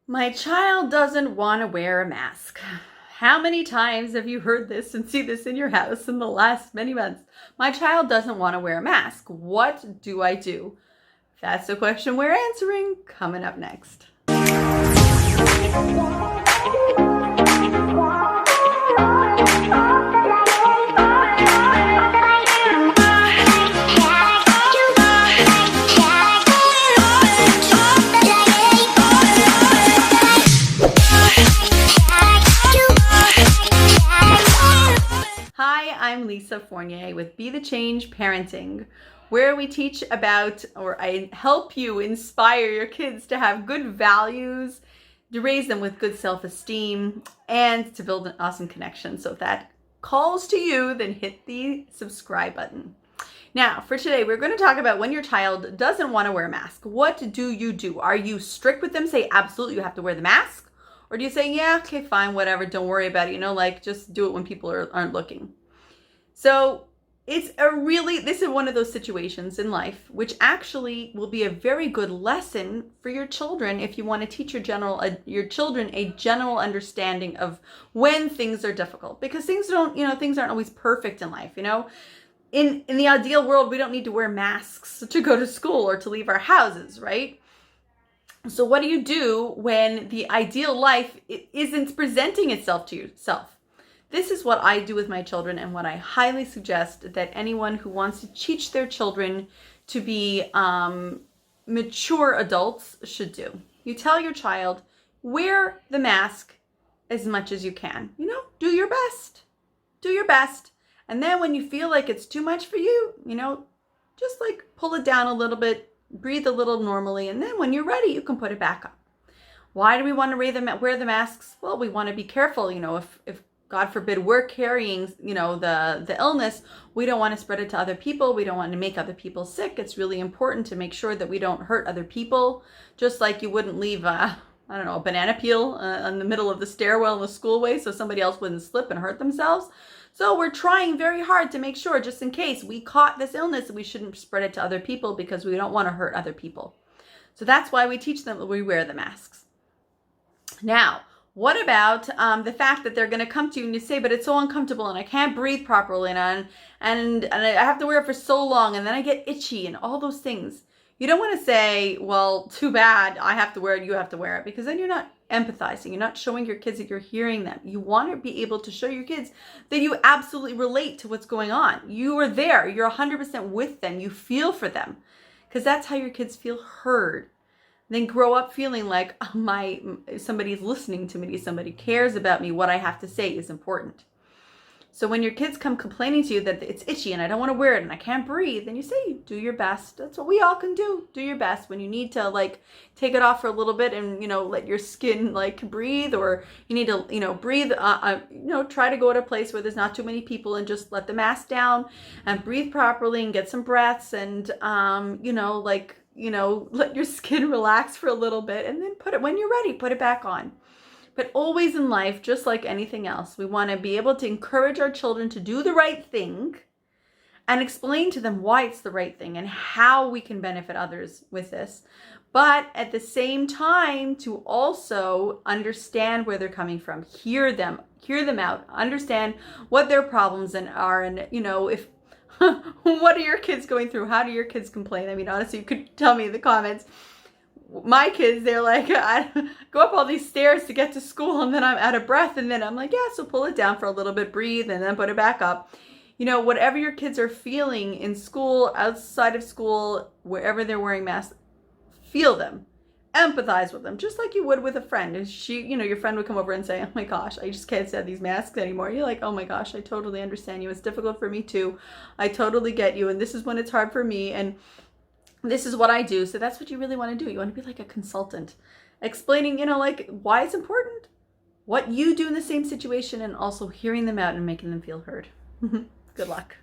My child doesn't want to wear a mask. How many times have you heard this and see this in your house in the last many months? My child doesn't want to wear a mask. What do I do? That's the question we're answering coming up next. Hi, I'm Lisa Fournier with Be the Change Parenting, where we teach about, or I help you inspire your kids to have good values, to raise them with good self-esteem, and to build an awesome connection. So if that calls to you, then hit the subscribe button. Now, for today, we're going to talk about when your child doesn't want to wear a mask. What do you do? Are you strict with them? Say, absolutely, you have to wear the mask? Or do you say, yeah, okay, fine, whatever, don't worry about it, just do it when people aren't looking? So this is one of those situations in life which actually will be a very good lesson for your children if you want to teach your children a general understanding of when things are difficult, because things aren't always perfect in life. In the ideal world, we don't need to wear masks to go to school or to leave our houses, right? So what do you do when the ideal life isn't presenting itself to yourself? This is what I do with my children, and what I highly suggest that anyone who wants to teach their children to be mature adults should do. You tell your child, wear the mask as much as you can. Do your best. Do your best. And then when you feel like it's too much for you, just pull it down a little bit, breathe a little normally, and then when you're ready, you can put it back up. Why do we want to wear the masks? Well, we want to be careful. If God forbid we're carrying, the illness, we don't want to spread it to other people. We don't want to make other people sick. It's really important to make sure that we don't hurt other people. Just like you wouldn't leave a banana peel in the middle of the stairwell in the schoolway so somebody else wouldn't slip and hurt themselves. So we're trying very hard to make sure, just in case we caught this illness, we shouldn't spread it to other people because we don't want to hurt other people. So that's why we teach them that we wear the masks. Now, what about the fact that they're going to come to you and you say, but it's so uncomfortable and I can't breathe properly and I have to wear it for so long and then I get itchy and all those things. You don't want to say, well, too bad, I have to wear it, you have to wear it, because then you're not empathizing. You're not showing your kids that you're hearing them. You want to be able to show your kids that you absolutely relate to what's going on. You are there. You're 100% with them. You feel for them, because that's how your kids feel heard. Then grow up feeling like, somebody's listening to me, somebody cares about me, what I have to say is important. So when your kids come complaining to you that it's itchy and I don't want to wear it and I can't breathe, then you say, do your best. That's what we all can do. Do your best. When you need to take it off for a little bit and, let your skin breathe, or you need to, breathe, try to go to a place where there's not too many people and just let the mask down and breathe properly and get some breaths and, let your skin relax for a little bit, and then when you're ready, put it back on. But always in life, just like anything else, we want to be able to encourage our children to do the right thing and explain to them why it's the right thing and how we can benefit others with this. But at the same time, to also understand where they're coming from, hear them out, understand what their problems are, and if what are your kids going through? How do your kids complain? I mean, honestly, you could tell me in the comments. My kids, they're like, I go up all these stairs to get to school and then I'm out of breath. And then I'm like, yeah, so pull it down for a little bit, breathe, and then put it back up. Whatever your kids are feeling in school, outside of school, wherever they're wearing masks, feel them, empathize with them, just like you would with a friend. And your friend would come over and say, oh my gosh, I just can't stand these masks anymore. You're like, oh my gosh, I totally understand you. It's difficult for me too. I totally get you. And this is when it's hard for me. And this is what I do. So that's what you really want to do. You want to be like a consultant, explaining, why it's important, what you do in the same situation, and also hearing them out and making them feel heard. Good luck.